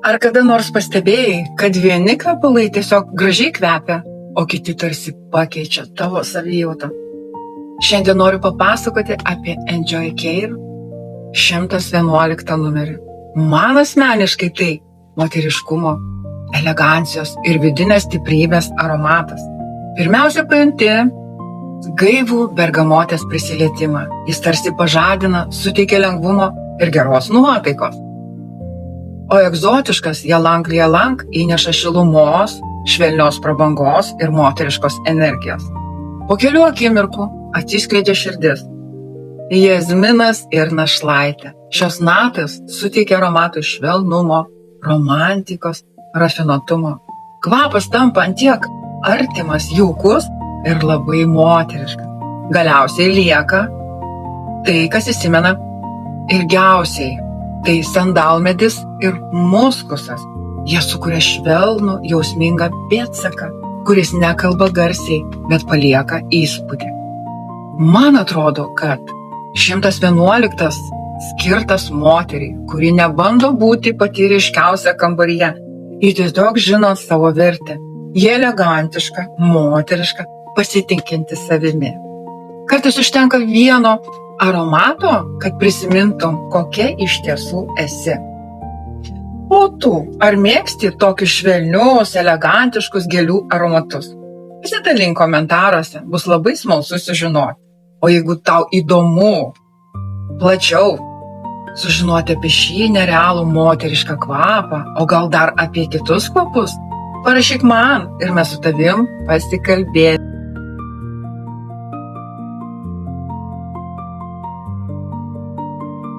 Ar kada nors pastebėjai, kad vieni kvepalai tiesiog gražiai kvepia, o kiti tarsi pakeičia tavo savijautą? Šiandien noriu papasakoti apie Enjoy Care 111 numerį. Man asmeniškai tai moteriškumo, elegancijos ir vidinės stiprybės aromatas. Pirmiausia, pajunti gaivų bergamotės prisilietimą. Jis tarsi pažadina, suteikia lengvumo ir geros nuotaikos. O egzotiškas jalang įneša šilumos, švelnios prabangos ir moteriškos energijos. Po kelių akimirkų atsiskleidžia širdis. Jazminas ir našlaitė. Šios natos suteikia aromatui švelnumo, romantikos, rafinuotumo. Kvapas tampa ant tiek artimas, jaukus ir labai moteriškas. Galiausiai lieka tai, kas įsimena ilgiausiai. Tai sandalmedis ir muskusas. Jie sukuria švelnų, jausmingą pėdsaką, kuris nekalba garsiai, bet palieka įspūdį. Man atrodo, kad 111 skirtas moteriai, kuri nebando būti pati ryškiausia kambaryje. Ji tiesiog žino savo vertę. Ji elegantiška, moteriška, pasitikinti savimi. Kartais užtenka vieno aromato, kad prisimintum, kokia iš tiesų esi. O tu, ar mėgsti tokius švelnius, elegantiškus gėlių aromatus? Pasidalink komentaruose, bus labai smalsu sužinoti. O jeigu tau įdomu plačiau sužinoti apie šį nerealų moterišką kvapą, o gal dar apie kitus kvapus, parašyk man ir mes su tavim pasikalbėsim.